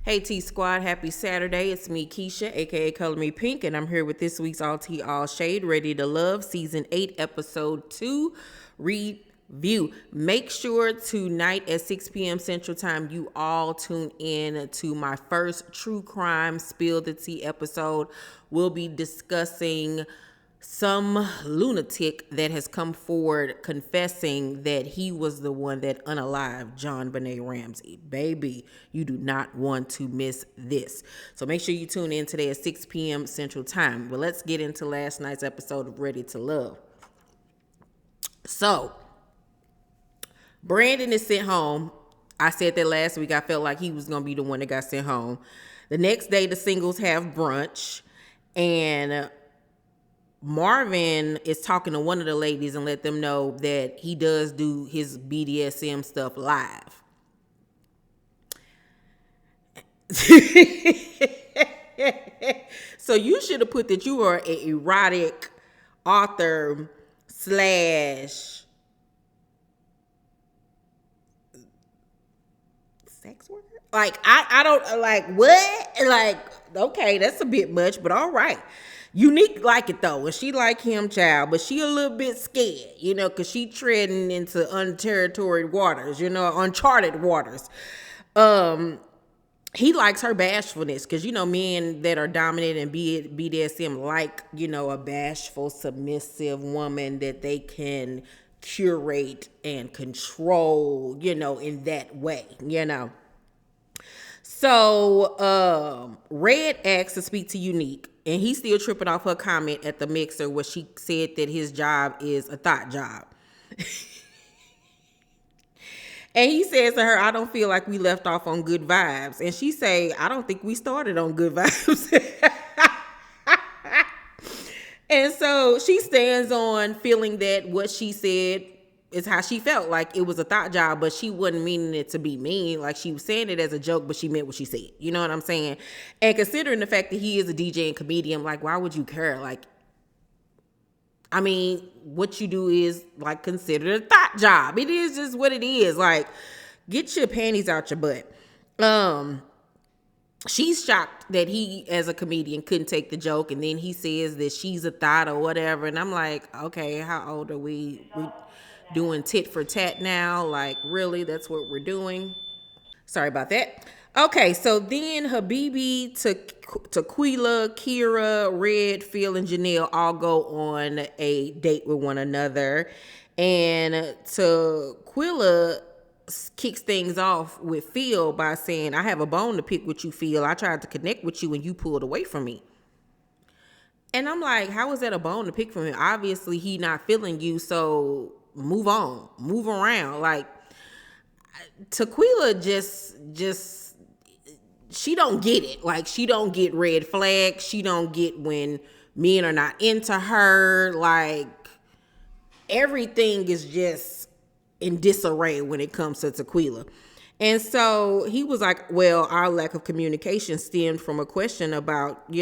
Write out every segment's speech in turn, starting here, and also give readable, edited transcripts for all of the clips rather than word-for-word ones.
Hey T Squad, happy Saturday. It's me, Keisha, aka Color Me Pynk, and I'm here with this week's All Tea All Shade, Ready to Love, Season 8, Episode 2 review. Make sure tonight at 6 p.m. Central Time, you all tune in to my first true crime Spill the Tea episode. We'll be discussing some lunatic that has come forward confessing that he was the one that unalived John Benet Ramsey. Baby, you do not want to miss this. So make sure you tune in today at 6 p.m. Central Time. But let's get into last night's episode of Ready to Love. So, Brandon is sent home. I said that last week. I felt like he was going to be the one that got sent home. The next day, the singles have brunch, and Marvin is talking to one of the ladies and let them know that he does do his BDSM stuff live. So you should have put that you are an erotic author / sex worker. Like, I don't, like, what? Like, okay, that's a bit much, but all right. Eunik like it though, and she like him, child, but she a little bit scared, because she treading into uncharted waters. He likes her bashfulness, because men that are dominant in BDSM like, a bashful, submissive woman that they can curate and control, in that way, So, Red asked to speak to Eunik, and he's still tripping off her comment at the mixer where she said that his job is a thot job. And he says to her, I don't feel like we left off on good vibes. And she say, I don't think we started on good vibes. And so she stands on feeling that what she said is how she felt, like it was a thot job, but she wasn't meaning it to be mean. Like, she was saying it as a joke, but she meant what she said. You know what I'm saying? And considering the fact that he is a DJ and comedian, like, why would you care? Like, I mean, what you do is, like, considered a thot job. It is just what it is. Like, get your panties out your butt. She's shocked that he, as a comedian, couldn't take the joke, and then he says that she's a thot or whatever, and I'm like, okay, how old are we doing tit for tat now? Like, really, that's what we're doing? Sorry about that. Okay, so then Habibi, Tequila, Kira, Red, Phil, and Janelle all go on a date with one another, and Tequila kicks things off with Phil by saying, I have a bone to pick with you, Phil. I tried to connect with you and you pulled away from me. And I'm like, how is that a bone to pick from him? Obviously, he not feeling you, so move on, move around. Like, Tequila just she don't get it. Like, she don't get red flags. She don't get when men are not into her. Like, everything is just in disarray when it comes to Tequila. And so he was like, well, our lack of communication stemmed from a question about,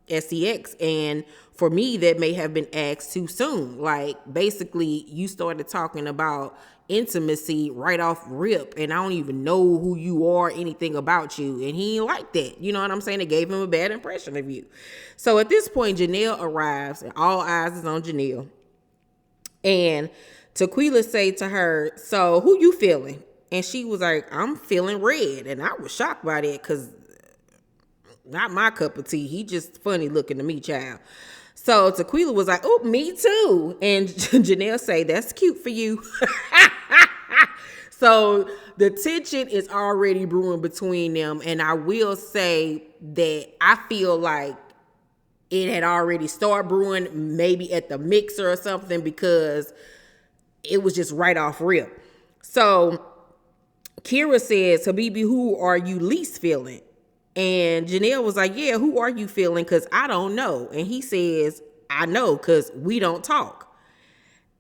sex, and for me that may have been asked too soon. Like, basically you started talking about intimacy right off rip, and I don't even know who you are, anything about you, and he ain't like that. You know what I'm saying? It gave him a bad impression of you. So at this point, Janelle arrives, and all eyes is on Janelle, and Tequila say to her, so who you feeling? And she was like, I'm feeling Red. And I was shocked by that, because not my cup of tea. He just funny looking to me, child. So Tequila was like, oh, me too. And Janelle say, that's cute for you. So the tension is already brewing between them. And I will say that I feel like it had already started brewing, maybe at the mixer or something, because it was just right off rip. So Kira says, Habibi, who are you least feeling? And Janelle was like, yeah, who are you feeling? Because I don't know. And he says, I know, because we don't talk.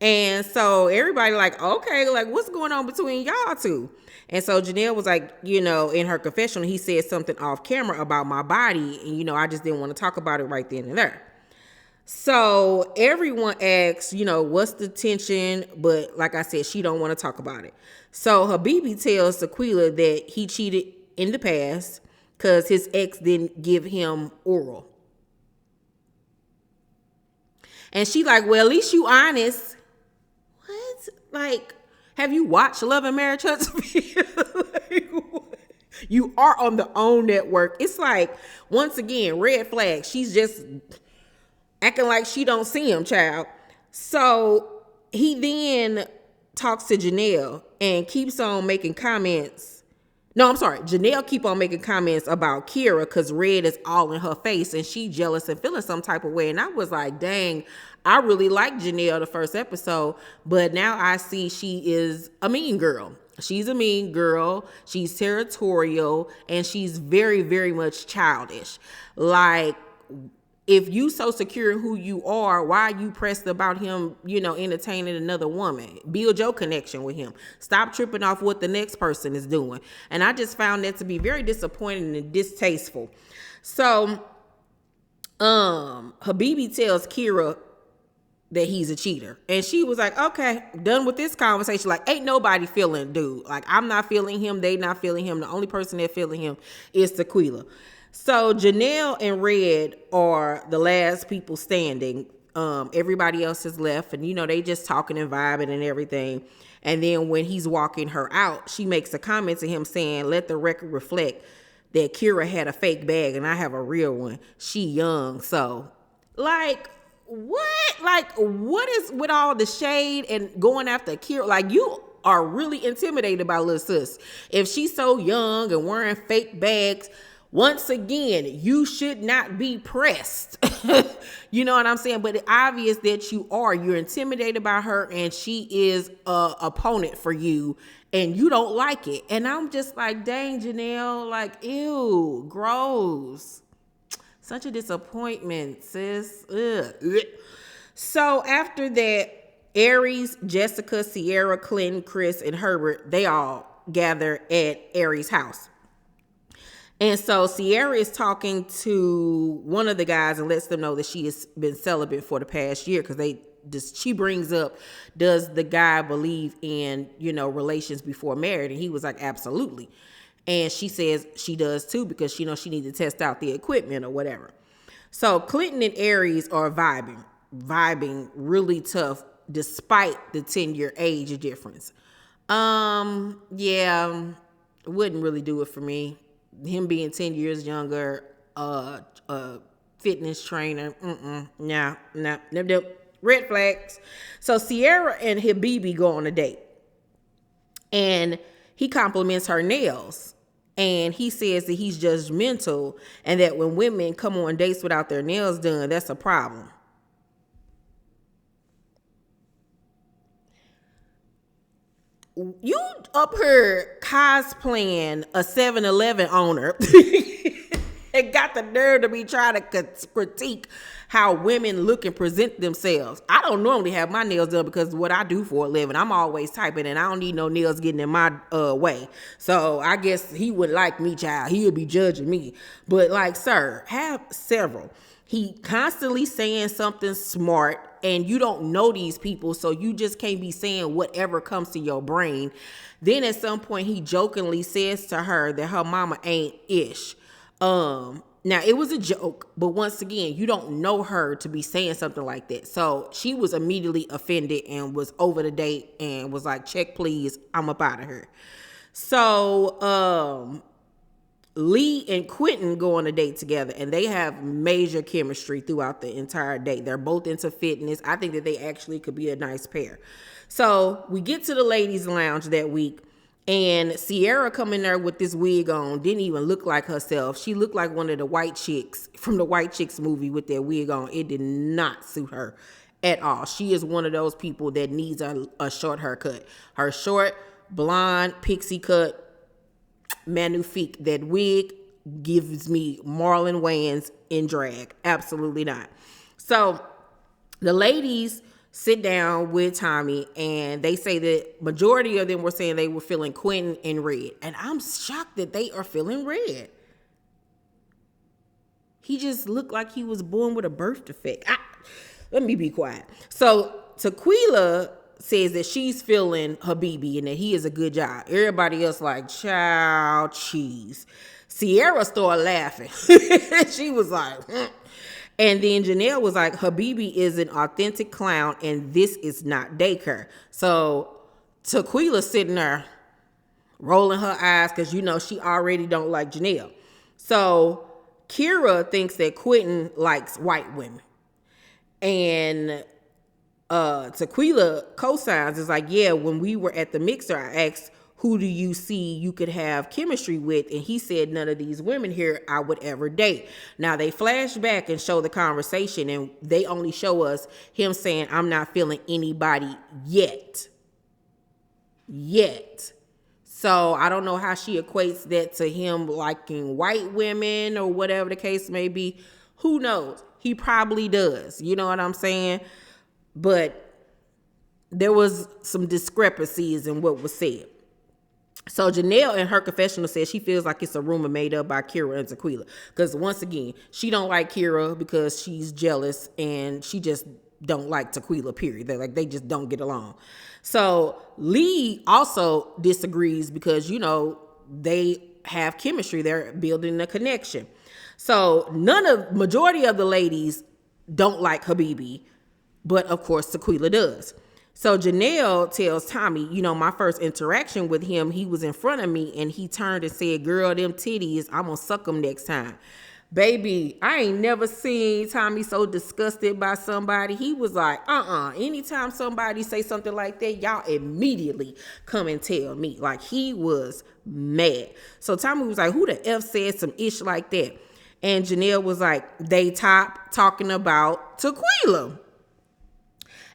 And so everybody like, okay, like, what's going on between y'all two? And so Janelle was like, in her confessional, he said something off camera about my body. And, I just didn't want to talk about it right then and there. So everyone asks, what's the tension? But like I said, she don't want to talk about it. So Habibi tells Tequila that he cheated in the past, because his ex didn't give him oral. And she like, well, at least you honest. What? Like, have you watched Love and Marriage Huntsville? Like, what? You are on the OWN network. It's like, once again, red flag. She's just acting like she don't see him, child. So he then talks to Janelle and keeps on making comments. No, I'm sorry. Janelle keep on making comments about Kira because Red is all in her face and she jealous and feeling some type of way. And I was like, dang, I really liked Janelle the first episode, but now I see she is a mean girl. She's a mean girl. She's territorial and she's very, very much childish. Like, if you so secure in who you are, why are you pressed about him, entertaining another woman? Build your connection with him. Stop tripping off what the next person is doing. And I just found that to be very disappointing and distasteful. So, Habibi tells Kira that he's a cheater. And she was like, okay, done with this conversation. Like, ain't nobody feeling dude. Like, I'm not feeling him. They not feeling him. The only person that feeling him is Tequila. So Janelle and Red are the last people standing. Everybody else is left, and they just talking and vibing and everything. And then when he's walking her out, she makes a comment to him saying, let the record reflect that Kira had a fake bag and I have a real one. She young. So like, what? Like, what is with all the shade and going after Kira? Like, you are really intimidated by little sis. If she's so young and wearing fake bags, once again, you should not be pressed. You know what I'm saying? But it's obvious that you're intimidated by her and she is a opponent for you and you don't like it. And I'm just like, dang, Janelle, like, ew, gross. Such a disappointment, sis. Ugh. So after that, Aries, Jessica, Sierra, Clinton, Chris, and Herbert, they all gather at Aries' house. And so Sierra is talking to one of the guys and lets them know that she has been celibate for the past year because she brings up, does the guy believe in, relations before marriage? And he was like, absolutely. And she says she does too because she knows she needs to test out the equipment or whatever. So Clinton and Aries are vibing really tough despite the 10-year age difference. Yeah, wouldn't really do it for me. Him being 10 years younger, fitness trainer, no. Red flags. So Sierra and Habibi go on a date. And he compliments her nails. And he says that he's judgmental and that when women come on dates without their nails done, that's a problem. You up here cosplaying a 7-Eleven owner and got the nerve to be trying to critique how women look and present themselves. I don't normally have my nails done because of what I do for a living. I'm always typing and I don't need no nails getting in my way. So I guess he would like me, child. He would be judging me. But like, sir, have several. He constantly saying something smart and you don't know these people, so you just can't be saying whatever comes to your brain. Then at some point he jokingly says to her that her mama ain't ish. Now it was a joke, but once again, you don't know her to be saying something like that. So she was immediately offended and was over the date and was like, check please, I'm up out of here. So Lee and Quentin go on a date together and they have major chemistry throughout the entire date. They're both into fitness. I think that they actually could be a nice pair. So we get to the ladies' lounge that week and Sierra come in there with this wig on, didn't even look like herself. She looked like one of the white chicks from the White Chicks movie with that wig on. It did not suit her at all. She is one of those people that needs a short haircut. Her short, blonde, pixie cut, magnifique. That wig gives me Marlon Wayans in drag. Absolutely not. So the ladies sit down with Tommy and they say that majority of them were saying they were feeling Quentin and Red. And I'm shocked that they are feeling Red. He just looked like he was born with a birth defect. Let me be quiet. So Tequila says that she's feeling Habibi and that he is a good job. Everybody else like, child cheese. Sierra started laughing. She was like, And then Janelle was like, Habibi is an authentic clown and this is not daycare. So Tequila sitting there rolling her eyes because, she already don't like Janelle. So Kira thinks that Quentin likes white women. And Tequila co-signs is like, yeah, when we were at the mixer, I asked, who do you see you could have chemistry with? And he said, none of these women here I would ever date. Now they flash back and show the conversation, and they only show us him saying, I'm not feeling anybody yet. So I don't know how she equates that to him liking white women or whatever the case may be. Who knows? He probably does. You know what I'm saying? But there was some discrepancies in what was said. So Janelle in her confessional says she feels like it's a rumor made up by Kira and Tequila. Because once again, she don't like Kira because she's jealous and she just don't like Tequila, period. They just don't get along. So Lee also disagrees because, they have chemistry. They're building a connection. So majority of the ladies don't like Habibi, but of course Tequila does. So Janelle tells Tommy, my first interaction with him, he was in front of me and he turned and said, girl, them titties, I'm gonna suck them next time. Baby, I ain't never seen Tommy so disgusted by somebody. He was like, anytime somebody say something like that, y'all immediately come and tell me. Like, he was mad. So Tommy was like, who the F said some ish like that? And Janelle was like, they talking about Tequila.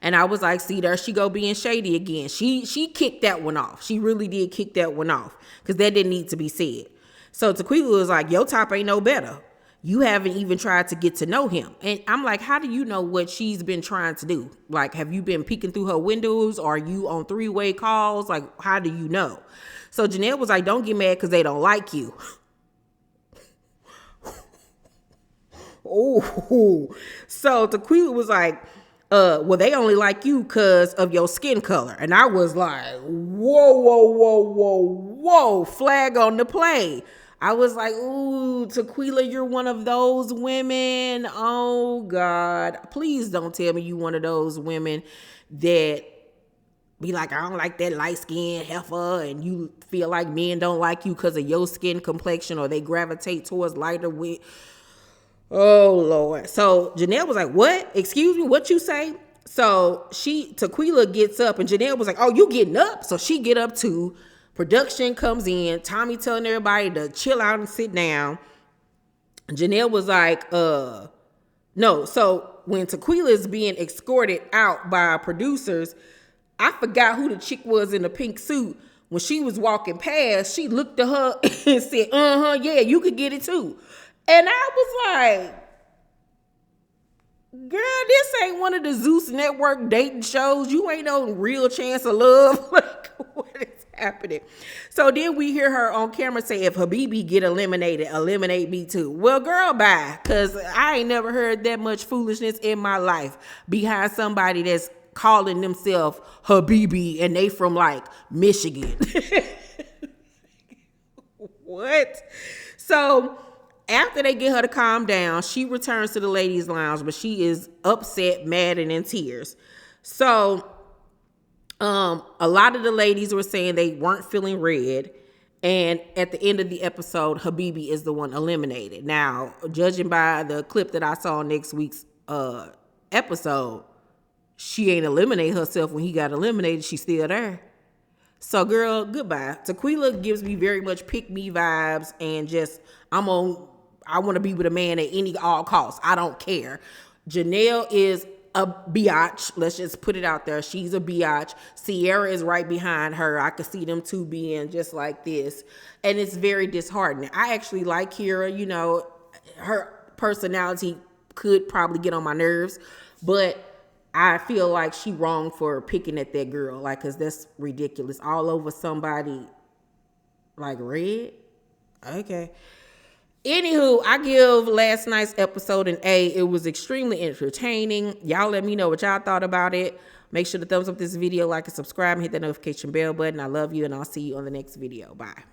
And I was like, see, there she go being shady again. She kicked that one off. She really did kick that one off because that didn't need to be said. So Tequila was like, your top ain't no better. You haven't even tried to get to know him. And I'm like, how do you know what she's been trying to do? Like, have you been peeking through her windows? Are you on three-way calls? Like, how do you know? So Janelle was like, don't get mad because they don't like you. Oh, so Tequila was like, well, they only like you because of your skin color. And I was like, whoa, flag on the play. I was like, ooh, Tequila, you're one of those women. Oh, God. Please don't tell me you one of those women that be like, I don't like that light-skinned heifer, and you feel like men don't like you because of your skin complexion, or they gravitate towards lighter with. Oh, Lord. So Janelle was like, what? Excuse me, what you say? So Tequila gets up and Janelle was like, oh, you getting up? So she get up too. Production comes in. Tommy telling everybody to chill out and sit down. Janelle was like, no. So when Tequila is being escorted out by producers, I forgot who the chick was in the pink suit. When she was walking past, she looked at her and said, yeah, you could get it too. And I was like, girl, this ain't one of the Zeus Network dating shows. You ain't on Real Chance of Love. Like, what is happening? So then we hear her on camera say, if Habibi get eliminated, eliminate me too. Well, girl, bye. Because I ain't never heard that much foolishness in my life behind somebody that's calling themselves Habibi and they from like Michigan. What? So after they get her to calm down, she returns to the ladies' lounge, but she is upset, mad, and in tears. So a lot of the ladies were saying they weren't feeling red. And at the end of the episode, Habibi is the one eliminated. Now, judging by the clip that I saw next week's episode, she ain't eliminate herself when he got eliminated. She's still there. So, girl, goodbye. Tequila gives me very much pick me vibes and just, I want to be with a man at all costs. I don't care. Janelle is a biatch. Let's just put it out there. She's a biatch. Sierra is right behind her. I could see them two being just like this. And it's very disheartening. I actually like Kira. Her personality could probably get on my nerves. But I feel like she wrong for picking at that girl. Like, because that's ridiculous. All over somebody like red. Okay. Anywho, I give last night's episode an A. It was extremely entertaining. Y'all let me know what y'all thought about it. Make sure to thumbs up this video, like and subscribe, and hit that notification bell button. I love you, and I'll see you on the next video. Bye.